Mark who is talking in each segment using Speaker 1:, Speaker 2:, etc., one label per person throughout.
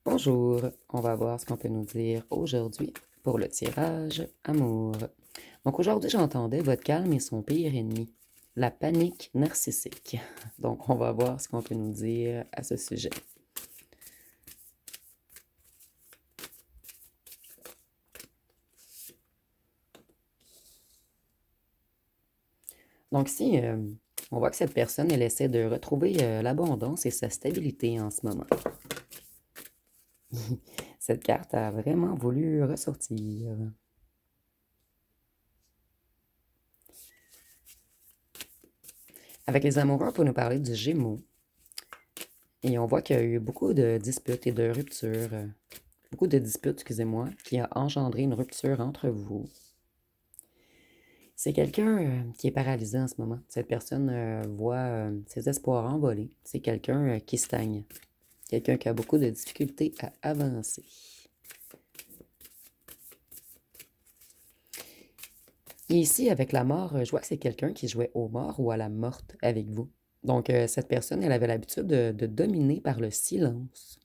Speaker 1: Bonjour, on va voir ce qu'on peut nous dire aujourd'hui pour le tirage amour. Donc aujourd'hui, j'entendais votre calme et son pire ennemi, la panique narcissique. Donc on va voir ce qu'on peut nous dire à ce sujet. Donc si on voit que cette personne, elle essaie de retrouver l'abondance et sa stabilité en ce moment. Cette carte a vraiment voulu ressortir. Avec les amoureux, on peut nous parler du Gémeaux. Et on voit qu'il y a eu beaucoup de disputes et de ruptures. Beaucoup de disputes, excusez-moi, qui a engendré une rupture entre vous. C'est quelqu'un qui est paralysé en ce moment. Cette personne voit ses espoirs envoler. C'est quelqu'un qui stagne. Quelqu'un qui a beaucoup de difficultés à avancer. Et ici, avec la mort, je vois que c'est quelqu'un qui jouait au mort ou à la morte avec vous. Donc, cette personne, elle avait l'habitude de dominer par le silence.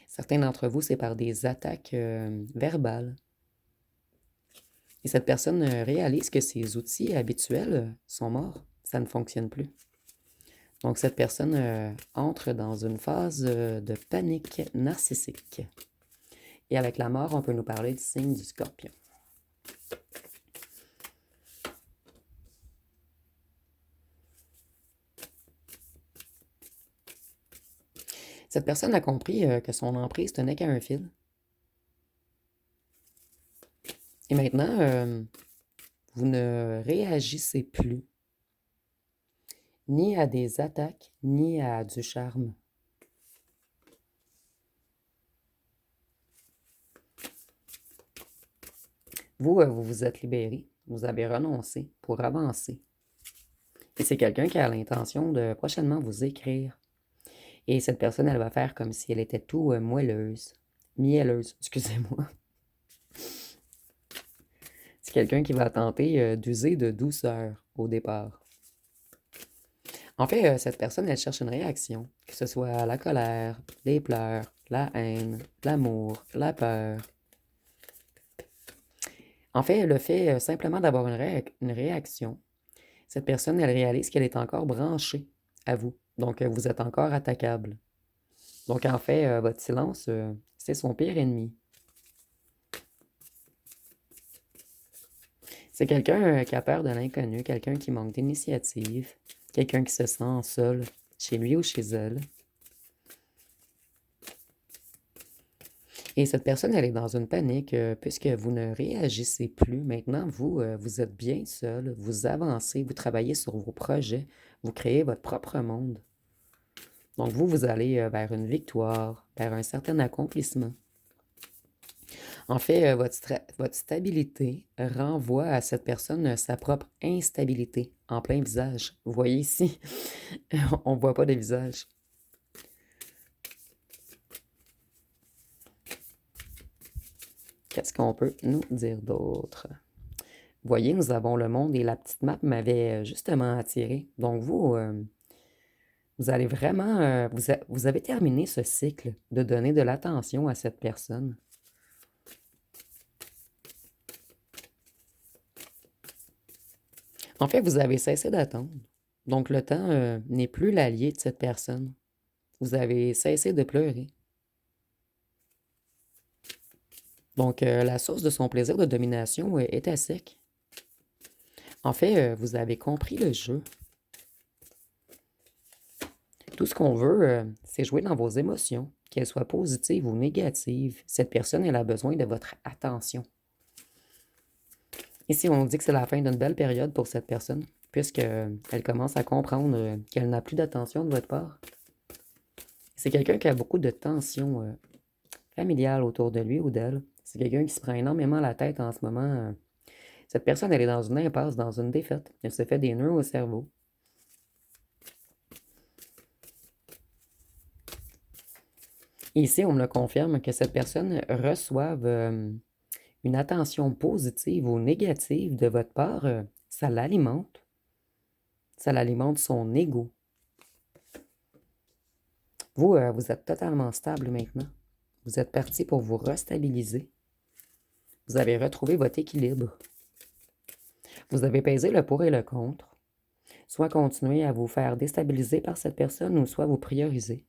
Speaker 1: Certains d'entre vous, c'est par des attaques verbales. Et cette personne réalise que ses outils habituels sont morts. Ça ne fonctionne plus. Donc, cette personne entre dans une phase de panique narcissique. Et avec la mort, on peut nous parler du signe du Scorpion. Cette personne a compris que son emprise tenait qu'à un fil. Et maintenant, vous ne réagissez plus ni à des attaques, ni à du charme. Vous, vous vous êtes libéré, vous avez renoncé pour avancer. Et c'est quelqu'un qui a l'intention de prochainement vous écrire. Et cette personne, elle va faire comme si elle était tout mielleuse, excusez-moi. C'est quelqu'un qui va tenter d'user de douceur au départ. En fait, cette personne, elle cherche une réaction, que ce soit la colère, les pleurs, la haine, l'amour, la peur. En fait, le fait simplement d'avoir une réaction, cette personne, elle réalise qu'elle est encore branchée à vous. Donc, vous êtes encore attaquable. Donc, en fait, votre silence, c'est son pire ennemi. C'est quelqu'un qui a peur de l'inconnu, quelqu'un qui manque d'initiative, quelqu'un qui se sent seul, chez lui ou chez elle. Et cette personne, elle est dans une panique puisque vous ne réagissez plus. Maintenant, vous êtes bien seul, vous avancez, vous travaillez sur vos projets, vous créez votre propre monde. Donc, vous allez vers une victoire, vers un certain accomplissement. En fait, votre stabilité renvoie à cette personne sa propre instabilité en plein visage. Vous voyez ici, on ne voit pas de visage. Qu'est-ce qu'on peut nous dire d'autre? Vous voyez, nous avons le monde et la petite map m'avait justement attiré. Donc vous allez vraiment, vous avez terminé ce cycle de donner de l'attention à cette personne. En fait, vous avez cessé d'attendre. Donc le temps n'est plus l'allié de cette personne. Vous avez cessé de pleurer. Donc la source de son plaisir de domination est à sec. En fait, vous avez compris le jeu. Tout ce qu'on veut, c'est jouer dans vos émotions, qu'elles soient positives ou négatives. Cette personne, elle a besoin de votre attention. Ici, on dit que c'est la fin d'une belle période pour cette personne, puisqu'elle commence à comprendre qu'elle n'a plus d'attention de votre part. C'est quelqu'un qui a beaucoup de tension familiale autour de lui ou d'elle. C'est quelqu'un qui se prend énormément la tête en ce moment. Cette personne, elle est dans une impasse, dans une défaite. Elle se fait des nœuds au cerveau. Ici, on me le confirme que cette personne reçoive une attention positive ou négative de votre part. Ça l'alimente. Ça l'alimente son ego. Vous, vous êtes totalement stable maintenant. Vous êtes parti pour vous restabiliser. Vous avez retrouvé votre équilibre. Vous avez pesé le pour et le contre. Soit continuer à vous faire déstabiliser par cette personne ou soit vous prioriser.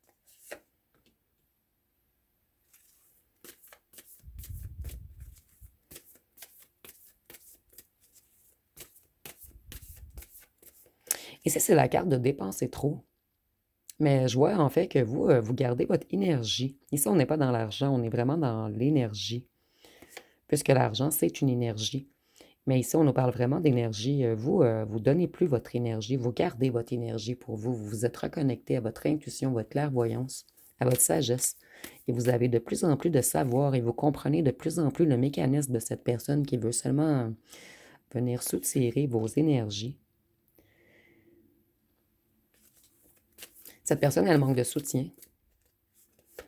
Speaker 1: Et ça, c'est la carte de dépenser trop. Mais je vois en fait que vous, vous gardez votre énergie. Ici, on n'est pas dans l'argent, on est vraiment dans l'énergie. Puisque l'argent, c'est une énergie. Mais ici, on nous parle vraiment d'énergie. Vous, vous donnez plus votre énergie, vous gardez votre énergie pour vous. Vous vous êtes reconnecté à votre intuition, votre clairvoyance, à votre sagesse. Et vous avez de plus en plus de savoir et vous comprenez de plus en plus le mécanisme de cette personne qui veut seulement venir soutirer vos énergies. Cette personne, elle manque de soutien.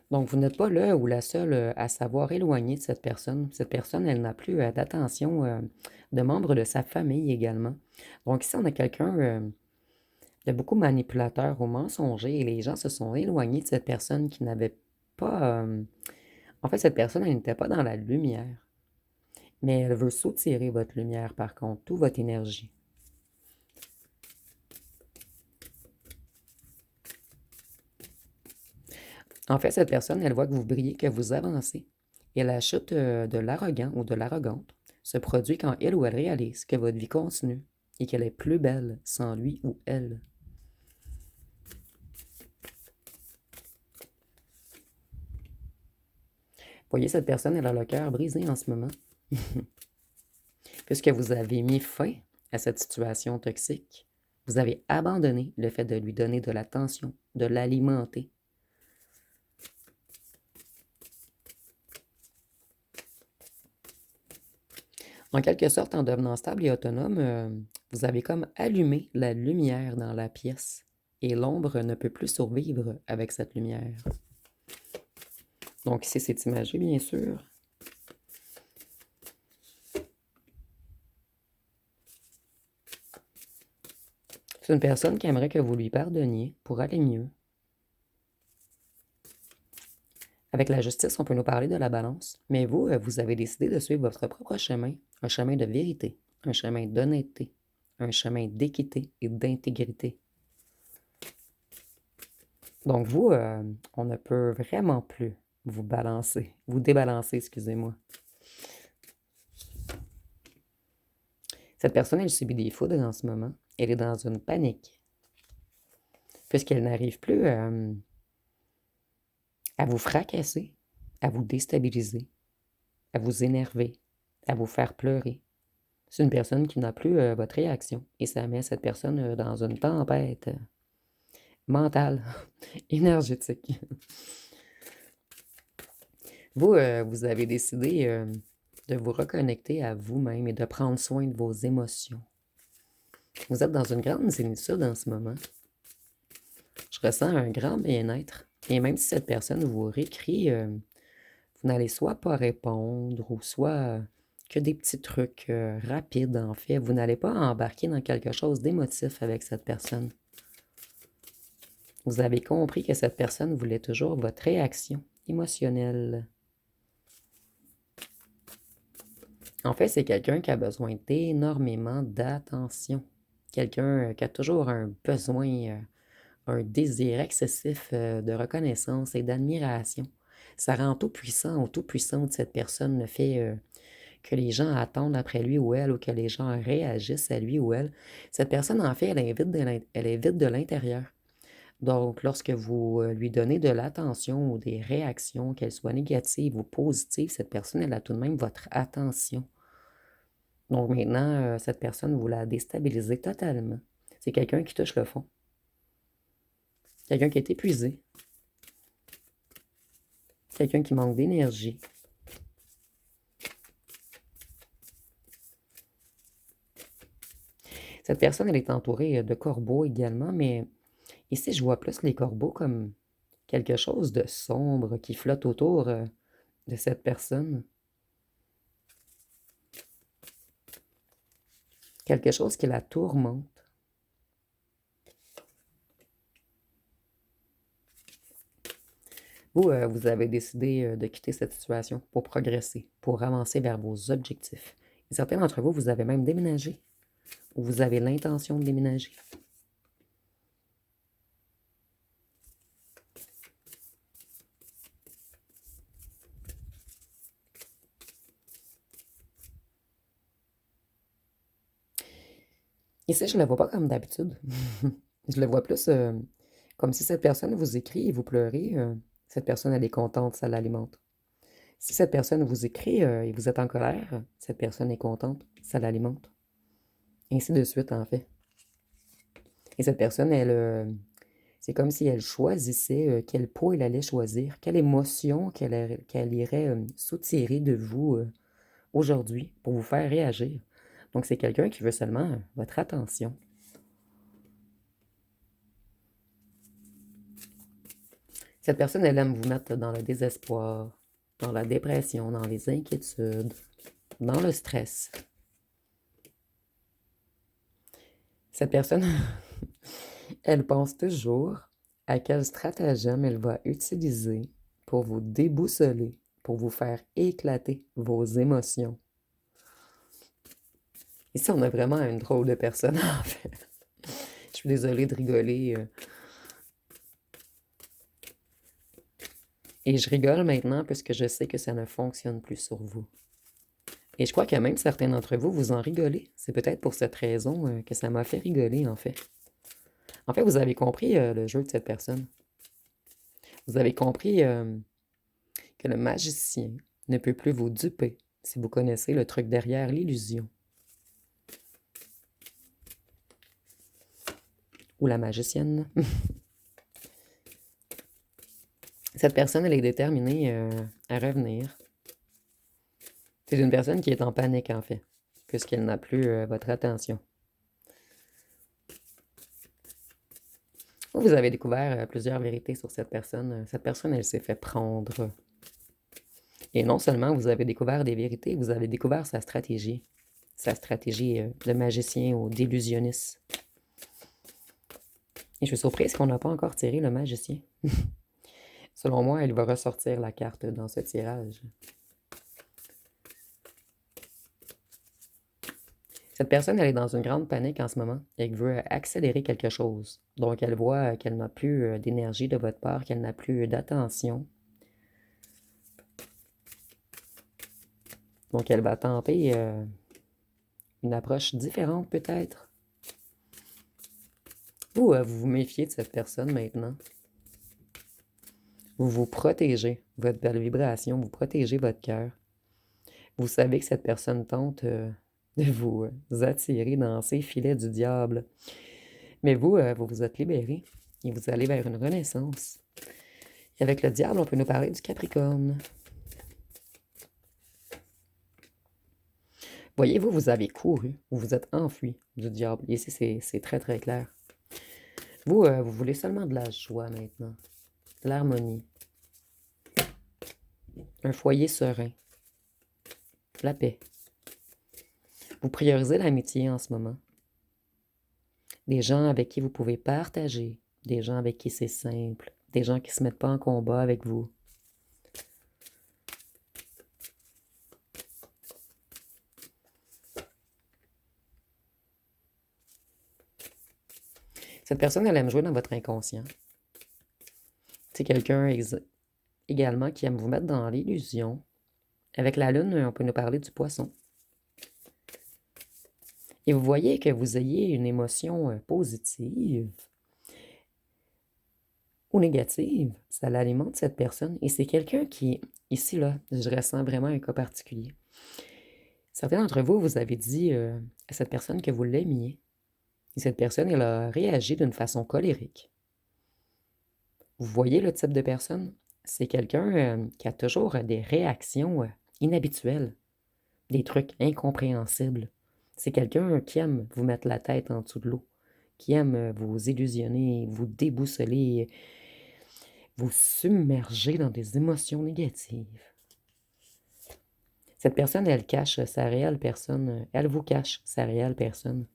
Speaker 1: Donc, vous n'êtes pas le ou la seule à savoir éloigner de cette personne. Cette personne, elle n'a plus d'attention de membres de sa famille également. Donc, ici, on a quelqu'un de beaucoup manipulateur ou mensonger et les gens se sont éloignés de cette personne qui n'avait pas... En fait, cette personne, elle n'était pas dans la lumière. Mais elle veut soutirer votre lumière, par contre, toute votre énergie. En fait, cette personne, elle voit que vous brillez, que vous avancez. Et la chute de l'arrogant ou de l'arrogante se produit quand elle ou elle réalise que votre vie continue et qu'elle est plus belle sans lui ou elle. Voyez, cette personne, elle a le cœur brisé en ce moment. Puisque vous avez mis fin à cette situation toxique, vous avez abandonné le fait de lui donner de l'attention, de l'alimenter. En quelque sorte, en devenant stable et autonome, vous avez comme allumé la lumière dans la pièce et l'ombre ne peut plus survivre avec cette lumière. Donc ici, c'est imagé, bien sûr. C'est une personne qui aimerait que vous lui pardonniez pour aller mieux. Avec la justice, on peut nous parler de la balance, mais vous, vous avez décidé de suivre votre propre chemin, un chemin de vérité, un chemin d'honnêteté, un chemin d'équité et d'intégrité. Donc vous, on ne peut vraiment plus vous débalancer, excusez-moi. Cette personne, elle subit des foudres en ce moment. Elle est dans une panique, puisqu'elle n'arrive plus à vous fracasser, à vous déstabiliser, à vous énerver, à vous faire pleurer. C'est une personne qui n'a plus votre réaction et ça met cette personne dans une tempête mentale, énergétique. Vous, vous avez décidé de vous reconnecter à vous-même et de prendre soin de vos émotions. Vous êtes dans une grande zénitude en ce moment. Je ressens un grand bien-être. Et même si cette personne vous réécrit, vous n'allez soit pas répondre ou soit que des petits trucs rapides en fait. Vous n'allez pas embarquer dans quelque chose d'émotif avec cette personne. Vous avez compris que cette personne voulait toujours votre réaction émotionnelle. En fait, c'est quelqu'un qui a besoin d'énormément d'attention. Quelqu'un qui a toujours un besoin, un désir excessif de reconnaissance et d'admiration. Ça rend tout puissant ou tout puissant de cette personne le fait que les gens attendent après lui ou elle ou que les gens réagissent à lui ou elle. Cette personne, en fait, elle est vide de l'intérieur. Donc, lorsque vous lui donnez de l'attention ou des réactions, qu'elles soient négatives ou positives, cette personne, elle a tout de même votre attention. Donc maintenant, cette personne, vous la déstabilisez totalement. C'est quelqu'un qui touche le fond. Quelqu'un qui est épuisé. Quelqu'un qui manque d'énergie. Cette personne, elle est entourée de corbeaux également, mais ici, je vois plus les corbeaux comme quelque chose de sombre qui flotte autour de cette personne. Quelque chose qui la tourmente. Vous avez décidé de quitter cette situation pour progresser, pour avancer vers vos objectifs. Et certains d'entre vous, vous avez même déménagé ou vous avez l'intention de déménager. Ici, je ne le vois pas comme d'habitude. Je le vois plus comme si cette personne vous écrit et vous pleurez. Cette personne, elle est contente, ça l'alimente. Si cette personne vous écrit et vous êtes en colère, cette personne est contente, ça l'alimente. Ainsi de suite, en fait. Et cette personne, c'est comme si elle choisissait quel pot elle allait choisir, quelle émotion qu'elle irait soutirer de vous aujourd'hui pour vous faire réagir. Donc, c'est quelqu'un qui veut seulement votre attention. Cette personne, elle aime vous mettre dans le désespoir, dans la dépression, dans les inquiétudes, dans le stress. Cette personne, elle pense toujours à quel stratagème elle va utiliser pour vous déboussoler, pour vous faire éclater vos émotions. Ici, on a vraiment une drôle de personne, en fait. Je suis désolée de rigoler. Et je rigole maintenant parce que je sais que ça ne fonctionne plus sur vous. Et je crois que même certains d'entre vous, vous en rigolez. C'est peut-être pour cette raison que ça m'a fait rigoler, en fait. En fait, vous avez compris le jeu de cette personne. Vous avez compris que le magicien ne peut plus vous duper si vous connaissez le truc derrière l'illusion. Ou la magicienne. Cette personne, elle est déterminée à revenir. C'est une personne qui est en panique, en fait, puisqu'elle n'a plus votre attention. Vous avez découvert plusieurs vérités sur cette personne. Cette personne, elle s'est fait prendre. Et non seulement vous avez découvert des vérités, vous avez découvert sa stratégie de magicien ou d'illusionniste. Et je suis surprise qu'on n'a pas encore tiré le magicien. Selon moi, il va ressortir la carte dans ce tirage. Cette personne, elle est dans une grande panique en ce moment. Elle veut accélérer quelque chose. Donc, elle voit qu'elle n'a plus d'énergie de votre part, qu'elle n'a plus d'attention. Donc, elle va tenter une approche différente peut-être. Vous vous méfiez de cette personne maintenant. Vous vous protégez votre belle vibration, vous protégez votre cœur. Vous savez que cette personne tente de vous attirer dans ses filets du diable. Mais vous, vous vous êtes libéré et vous allez vers une renaissance. Et avec le diable, on peut nous parler du Capricorne. Voyez-vous, vous avez couru, vous vous êtes enfui du diable. Ici, c'est très, très clair. Vous, vous voulez seulement de la joie maintenant, de l'harmonie, un foyer serein, la paix. Vous priorisez l'amitié en ce moment. Des gens avec qui vous pouvez partager, des gens avec qui c'est simple, des gens qui ne se mettent pas en combat avec vous. Cette personne, elle aime jouer dans votre inconscient. C'est quelqu'un également qui aime vous mettre dans l'illusion. Avec la lune, on peut nous parler du poisson. Et vous voyez que vous ayez une émotion positive ou négative, ça l'alimente cette personne. Et c'est quelqu'un qui, ici, là, je ressens vraiment un cas particulier. Certains d'entre vous, vous avez dit à cette personne que vous l'aimiez. Et cette personne, elle a réagi d'une façon colérique. Vous voyez le type de personne? C'est quelqu'un qui a toujours des réactions inhabituelles, des trucs incompréhensibles. C'est quelqu'un qui aime vous mettre la tête en dessous de l'eau, qui aime vous illusionner, vous déboussoler, vous submerger dans des émotions négatives. Cette personne, elle cache sa réelle personne, elle vous cache sa réelle personne.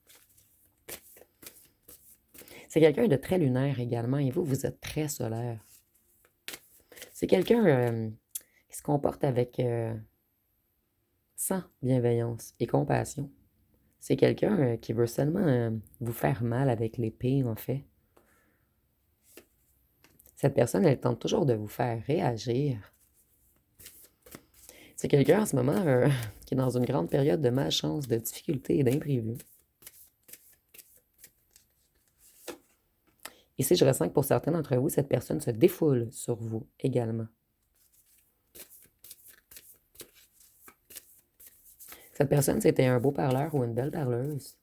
Speaker 1: C'est quelqu'un de très lunaire également, et vous, vous êtes très solaire. C'est quelqu'un qui se comporte avec sans bienveillance et compassion. C'est quelqu'un qui veut seulement vous faire mal avec l'épée, en fait. Cette personne, elle tente toujours de vous faire réagir. C'est quelqu'un en ce moment qui est dans une grande période de malchance, de difficultés et d'imprévus. Ici, je ressens que pour certains d'entre vous, cette personne se défoule sur vous également. Cette personne, c'était un beau parleur ou une belle parleuse.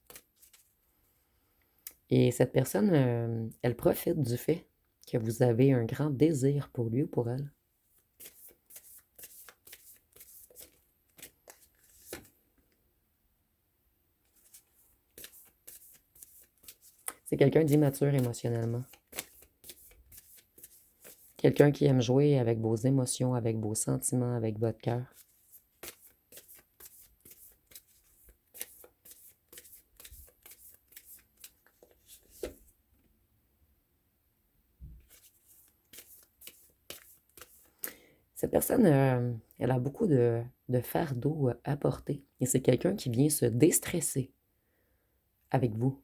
Speaker 1: Et cette personne, elle profite du fait que vous avez un grand désir pour lui ou pour elle. C'est quelqu'un d'immature émotionnellement. Quelqu'un qui aime jouer avec vos émotions, avec vos sentiments, avec votre cœur. Cette personne, elle a beaucoup de fardeaux à porter. Et c'est quelqu'un qui vient se déstresser avec vous.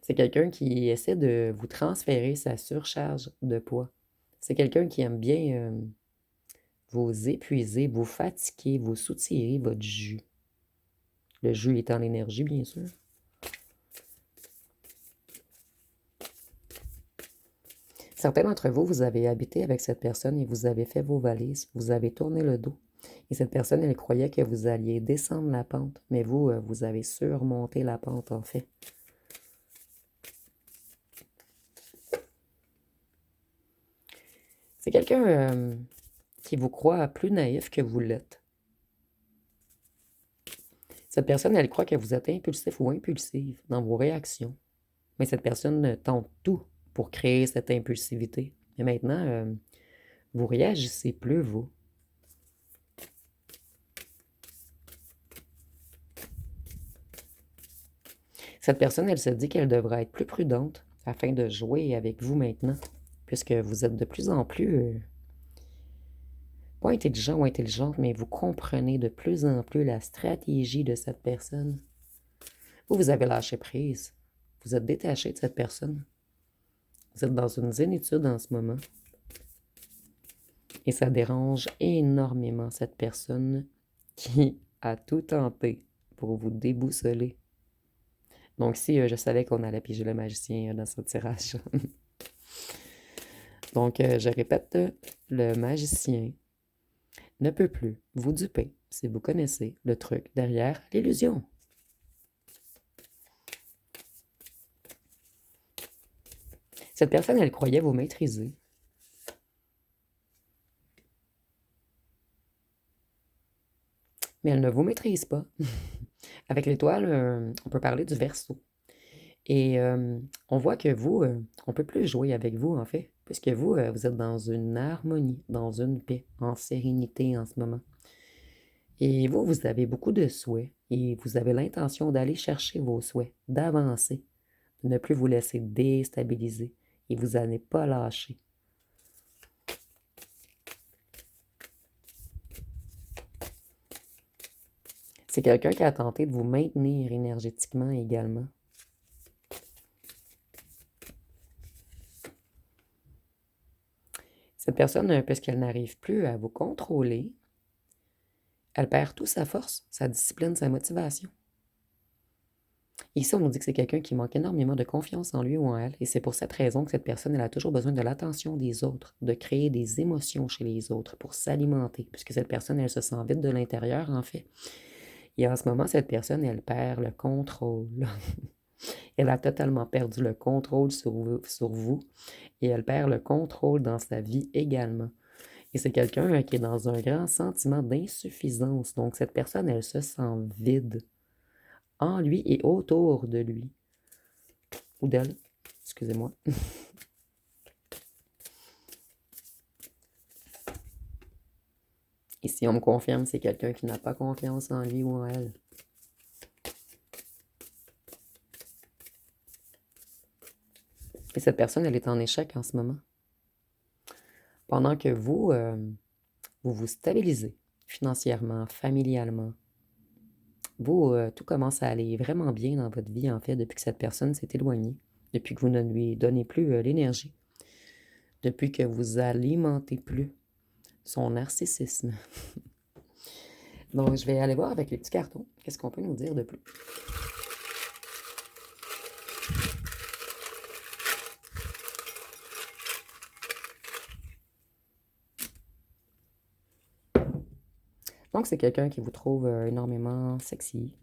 Speaker 1: C'est quelqu'un qui essaie de vous transférer sa surcharge de poids. C'est quelqu'un qui aime bien vous épuiser, vous fatiguer, vous soutirer votre jus. Le jus étant l'énergie, bien sûr. Certains d'entre vous, vous avez habité avec cette personne et vous avez fait vos valises, vous avez tourné le dos. Et cette personne, elle croyait que vous alliez descendre la pente, mais vous, vous avez surmonté la pente, en fait. C'est quelqu'un qui vous croit plus naïf que vous l'êtes. Cette personne, elle croit que vous êtes impulsif ou impulsive dans vos réactions. Mais cette personne tente tout pour créer cette impulsivité. Mais maintenant, vous réagissez plus, vous. Cette personne, elle se dit qu'elle devra être plus prudente afin de jouer avec vous maintenant, puisque vous êtes de plus en plus, pas intelligent ou intelligente, mais vous comprenez de plus en plus la stratégie de cette personne. Vous avez lâché prise. Vous êtes détaché de cette personne. Vous êtes dans une zénitude en ce moment. Et ça dérange énormément cette personne qui a tout tenté pour vous déboussoler. Donc si je savais qu'on allait piger le magicien dans ce tirage. Donc je répète, le magicien ne peut plus vous duper si vous connaissez le truc derrière l'illusion. Cette personne, elle croyait vous maîtriser. Mais elle ne vous maîtrise pas. Avec l'étoile, on peut parler du Verseau. Et on voit que vous, on ne peut plus jouer avec vous, en fait, puisque vous, vous êtes dans une harmonie, dans une paix, en sérénité en ce moment. Et vous, vous avez beaucoup de souhaits et vous avez l'intention d'aller chercher vos souhaits, d'avancer, de ne plus vous laisser déstabiliser et vous n'allez pas lâcher. C'est quelqu'un qui a tenté de vous maintenir énergétiquement également. Cette personne, puisqu'elle n'arrive plus à vous contrôler, elle perd toute sa force, sa discipline, sa motivation. Ici, on nous dit que c'est quelqu'un qui manque énormément de confiance en lui ou en elle, et c'est pour cette raison que cette personne, elle a toujours besoin de l'attention des autres, de créer des émotions chez les autres pour s'alimenter, puisque cette personne, elle se sent vide de l'intérieur, en fait. Et en ce moment, cette personne, elle perd le contrôle. Elle a totalement perdu le contrôle sur vous et elle perd le contrôle dans sa vie également. Et c'est quelqu'un qui est dans un grand sentiment d'insuffisance. Donc, cette personne, elle se sent vide en lui et autour de lui. Ou d'elle. Excusez-moi. Et si on me confirme, c'est quelqu'un qui n'a pas confiance en lui ou en elle. Et cette personne, elle est en échec en ce moment. Pendant que vous vous stabilisez financièrement, familialement, tout commence à aller vraiment bien dans votre vie, en fait, depuis que cette personne s'est éloignée, depuis que vous ne lui donnez plus l'énergie, depuis que vous alimentez plus son narcissisme. Donc, je vais aller voir avec les petits cartons. Qu'est-ce qu'on peut nous dire de plus? Donc, c'est quelqu'un qui vous trouve énormément sexy.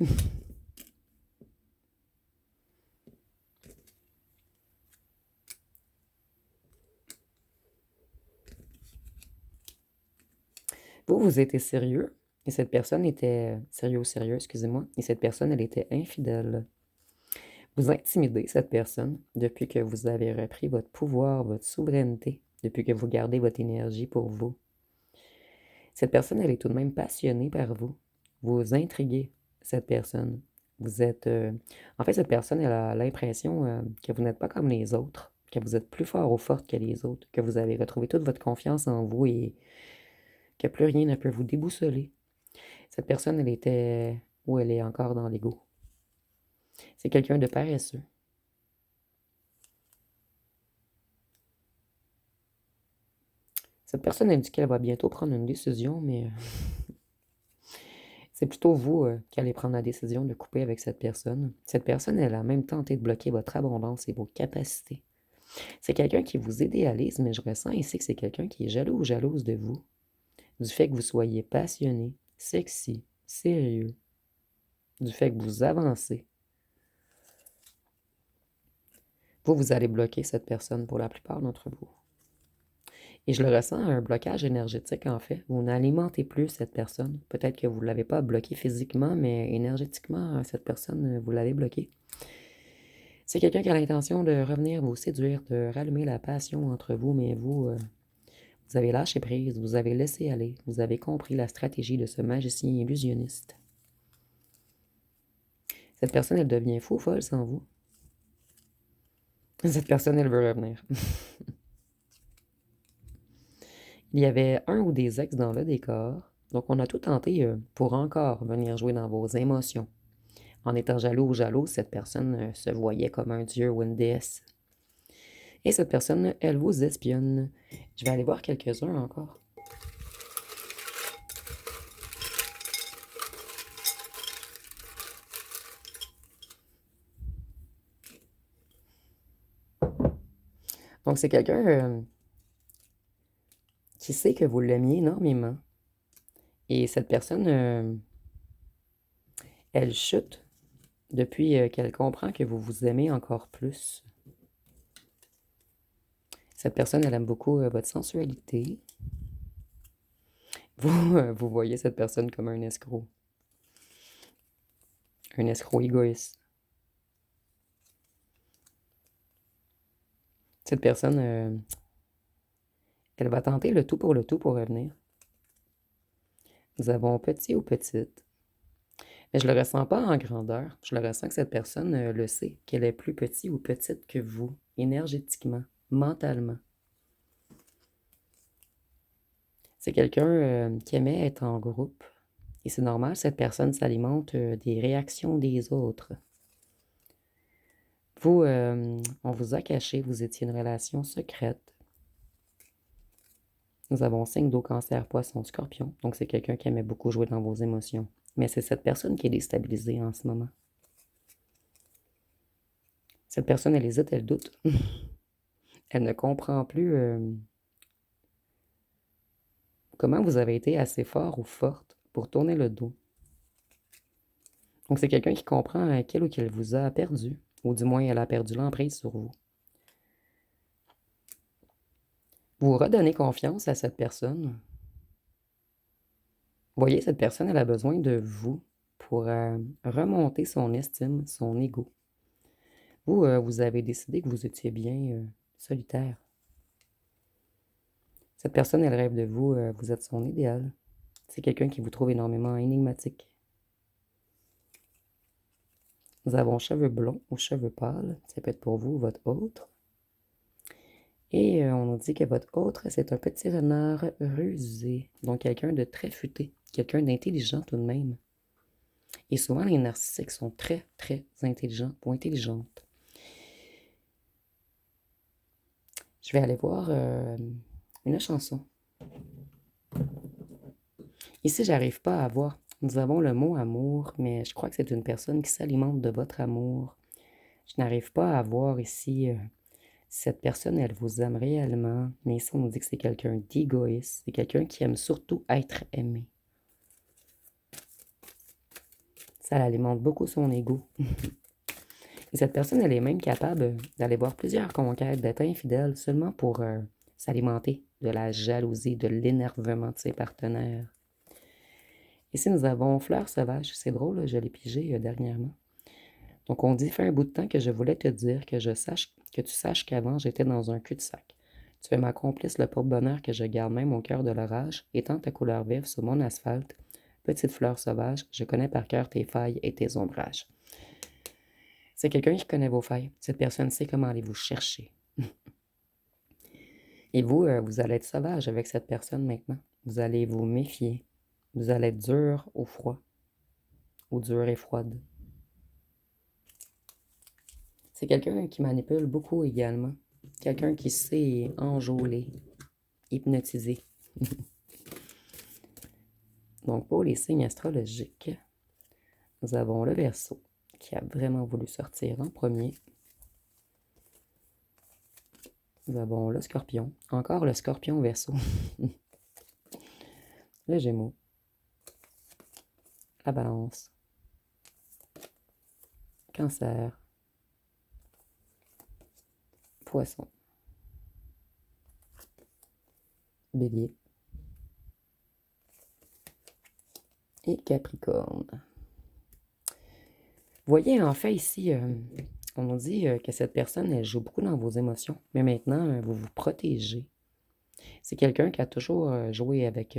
Speaker 1: Vous étiez sérieux, et cette personne était sérieux, excusez-moi, et cette personne, elle était infidèle. Vous intimidez cette personne depuis que vous avez repris votre pouvoir, votre souveraineté, depuis que vous gardez votre énergie pour vous. Cette personne, elle est tout de même passionnée par vous. Vous intriguez cette personne. Vous êtes... En fait, cette personne, elle a l'impression que vous n'êtes pas comme les autres, que vous êtes plus fort ou forte que les autres, que vous avez retrouvé toute votre confiance en vous et que plus rien ne peut vous déboussoler. Cette personne, elle était... ou elle est encore dans l'ego. C'est quelqu'un de paresseux. Cette personne, elle dit qu'elle va bientôt prendre une décision, mais c'est plutôt vous qui allez prendre la décision de couper avec cette personne. Cette personne, elle a même tenté de bloquer votre abondance et vos capacités. C'est quelqu'un qui vous idéalise, mais je ressens ici que c'est quelqu'un qui est jaloux ou jalouse de vous, du fait que vous soyez passionné, sexy, sérieux, du fait que vous avancez. Vous allez bloquer cette personne pour la plupart d'entre vous. Et je le ressens, un blocage énergétique en fait. Vous n'alimentez plus cette personne. Peut-être que vous ne l'avez pas bloquée physiquement, mais énergétiquement, cette personne, vous l'avez bloquée. C'est quelqu'un qui a l'intention de revenir vous séduire, de rallumer la passion entre vous, mais vous avez lâché prise, vous avez laissé aller, vous avez compris la stratégie de ce magicien illusionniste. Cette personne, elle devient fou folle sans vous. Cette personne, elle veut revenir. Il y avait un ou des ex dans le décor, donc on a tout tenté pour encore venir jouer dans vos émotions. En étant jaloux ou jalouse, cette personne se voyait comme un dieu ou une déesse. Et cette personne, elle vous espionne. Je vais aller voir quelques-uns encore. Donc c'est quelqu'un qui sait que vous l'aimiez énormément. Et cette personne, elle chute depuis qu'elle comprend que vous vous aimez encore plus. Cette personne, elle aime beaucoup votre sensualité. Vous voyez cette personne comme un escroc. Un escroc égoïste. Cette personne, elle va tenter le tout pour revenir. Nous avons petit ou petite. Mais je le ressens pas en grandeur. Je le ressens que cette personne le sait, qu'elle est plus petite ou petite que vous, énergétiquement, mentalement. C'est quelqu'un qui aimait être en groupe. Et c'est normal, cette personne s'alimente des réactions des autres. On vous a caché, vous étiez une relation secrète. Nous avons signe d'eau, cancer, poisson, scorpion. Donc c'est quelqu'un qui aimait beaucoup jouer dans vos émotions. Mais c'est cette personne qui est déstabilisée en ce moment. Cette personne, elle hésite, elle doute. Elle ne comprend plus comment vous avez été assez fort ou forte pour tourner le dos. Donc c'est quelqu'un qui comprend qu'elle ou qu'elle vous a perdu, ou du moins elle a perdu l'emprise sur vous. Vous redonnez confiance à cette personne. Vous voyez, cette personne, elle a besoin de vous pour remonter son estime, son ego. Vous avez décidé que vous étiez bien solitaire. Cette personne, elle rêve de vous, vous êtes son idéal. C'est quelqu'un qui vous trouve énormément énigmatique. Nous avons cheveux blonds ou cheveux pâles, ça peut être pour vous ou votre autre. Et on nous dit que votre autre, c'est un petit renard rusé. Donc quelqu'un de très futé, quelqu'un d'intelligent tout de même. Et souvent, les narcissiques sont très, très intelligents ou intelligentes. Je vais aller voir une chanson. Ici, j'arrive pas à voir. Nous avons le mot amour, mais je crois que c'est une personne qui s'alimente de votre amour. Je n'arrive pas à voir ici si cette personne, elle vous aime réellement. Mais ici, on nous dit que c'est quelqu'un d'égoïste. C'est quelqu'un qui aime surtout être aimé. Ça alimente beaucoup son ego. Et cette personne, elle est même capable d'aller voir plusieurs conquêtes, d'être infidèle seulement pour s'alimenter de la jalousie, de l'énervement de ses partenaires. Ici, nous avons Fleur sauvage. C'est drôle, là, je l'ai pigé dernièrement. Donc, on dit, fait un bout de temps que je voulais te dire que tu saches qu'avant, j'étais dans un cul-de-sac. Tu es ma complice, le porte-bonheur que je garde même au cœur de l'orage, étant ta couleur vive sur mon asphalte. Petite fleur sauvage, je connais par cœur tes failles et tes ombrages. C'est quelqu'un qui connaît vos failles. Cette personne sait comment aller vous chercher. Et vous, vous allez être sauvage avec cette personne maintenant. Vous allez vous méfier. Vous allez être dur ou froid. Ou dur et froide. C'est quelqu'un qui manipule beaucoup également. Quelqu'un qui sait enjôler, hypnotiser. Donc, pour les signes astrologiques, nous avons le Verseau qui a vraiment voulu sortir en premier. Nous avons le Scorpion. Encore le Scorpion Verseau. Le Gémeaux. La Balance. Cancer. Poisson. Bélier. Et Capricorne. Vous voyez, en fait, ici, on nous dit que cette personne, elle joue beaucoup dans vos émotions. Mais maintenant, vous vous protégez. C'est quelqu'un qui a toujours joué avec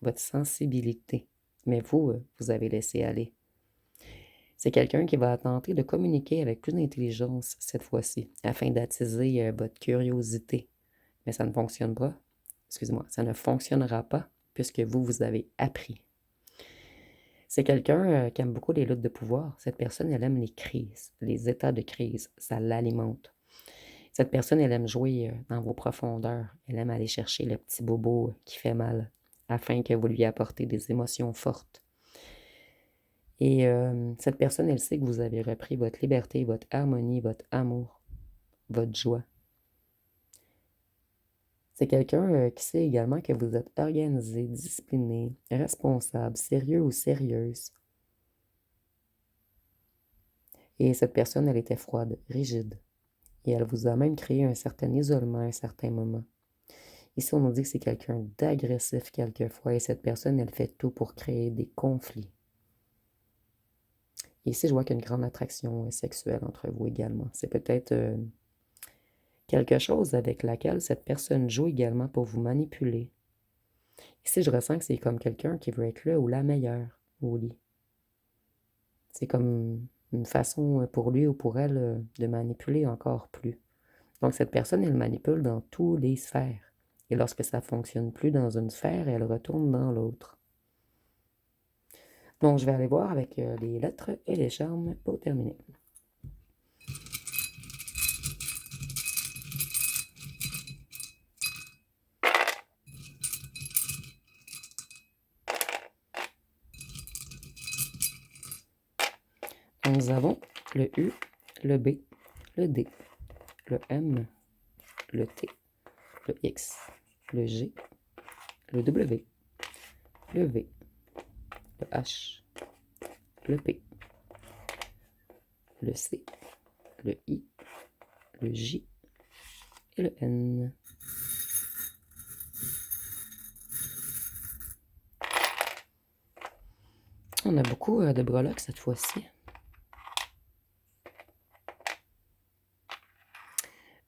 Speaker 1: votre sensibilité. Mais vous, vous avez laissé aller. C'est quelqu'un qui va tenter de communiquer avec plus d'intelligence cette fois-ci, afin d'attiser votre curiosité. Mais ça ne fonctionne pas. Excusez-moi, ça ne fonctionnera pas puisque vous, vous avez appris. C'est quelqu'un qui aime beaucoup les luttes de pouvoir. Cette personne, elle aime les crises, les états de crise. Ça l'alimente. Cette personne, elle aime jouer dans vos profondeurs. Elle aime aller chercher le petit bobo qui fait mal afin que vous lui apportez des émotions fortes. Et cette personne, elle sait que vous avez repris votre liberté, votre harmonie, votre amour, votre joie. C'est quelqu'un qui sait également que vous êtes organisé, discipliné, responsable, sérieux ou sérieuse. Et cette personne, elle était froide, rigide. Et elle vous a même créé un certain isolement à un certain moment. Ici, on nous dit que c'est quelqu'un d'agressif quelquefois. Et cette personne, elle fait tout pour créer des conflits. Et ici, je vois qu'il y a une grande attraction sexuelle entre vous également. C'est peut-être quelque chose avec laquelle cette personne joue également pour vous manipuler. Ici, je ressens que c'est comme quelqu'un qui veut être là ou la meilleure au lit. C'est comme une façon pour lui ou pour elle de manipuler encore plus. Donc, cette personne, elle manipule dans toutes les sphères. Et lorsque ça ne fonctionne plus dans une sphère, elle retourne dans l'autre. Donc, je vais aller voir avec les lettres et les charmes pour terminer. Donc, nous avons le U, le B, le D, le M, le T, le X, le G, le W, le V, le H, le P, le C, le I, le J et le N. On a beaucoup de breloques cette fois-ci.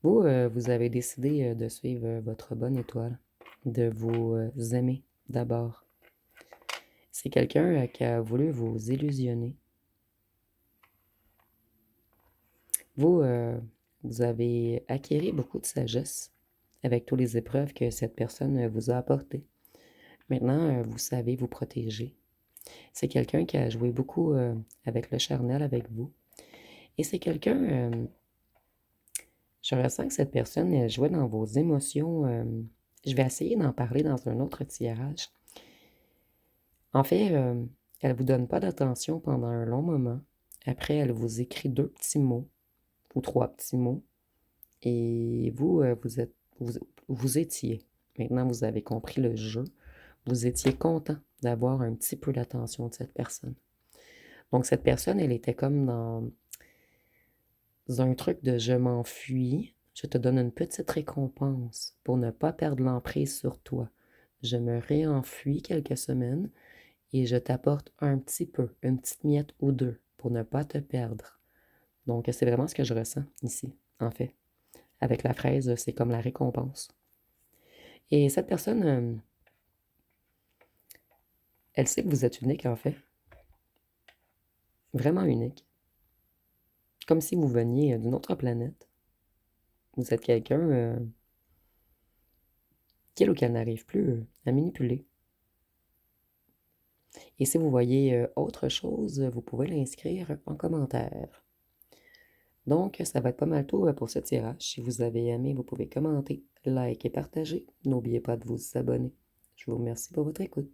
Speaker 1: Vous, vous avez décidé de suivre votre bonne étoile, de vous aimer d'abord. C'est quelqu'un qui a voulu vous illusionner. Vous, vous avez acquis beaucoup de sagesse avec toutes les épreuves que cette personne vous a apportées. Maintenant, vous savez vous protéger. C'est quelqu'un qui a joué beaucoup avec le charnel avec vous. Et c'est quelqu'un, je ressens que cette personne, elle jouait dans vos émotions. Je vais essayer d'en parler dans un autre tirage. En fait, elle ne vous donne pas d'attention pendant un long moment. Après, elle vous écrit 2 petits mots ou 3 petits mots. Et vous, vous étiez. Maintenant, vous avez compris le jeu. Vous étiez content d'avoir un petit peu l'attention de cette personne. Donc, cette personne, elle était comme dans un truc de je m'enfuis, je te donne une petite récompense pour ne pas perdre l'emprise sur toi. Je me réenfuis quelques semaines et je t'apporte un petit peu, une petite miette ou deux pour ne pas te perdre. Donc, c'est vraiment ce que je ressens ici, en fait. Avec la fraise, c'est comme la récompense. Et cette personne, elle sait que vous êtes unique, en fait. Vraiment unique. Comme si vous veniez d'une autre planète. Vous êtes quelqu'un qu'il ou qu'elle n'arrive plus à manipuler. Et si vous voyez autre chose, vous pouvez l'inscrire en commentaire. Donc, ça va être pas mal tout pour ce tirage. Si vous avez aimé, vous pouvez commenter, like et partager. N'oubliez pas de vous abonner. Je vous remercie pour votre écoute.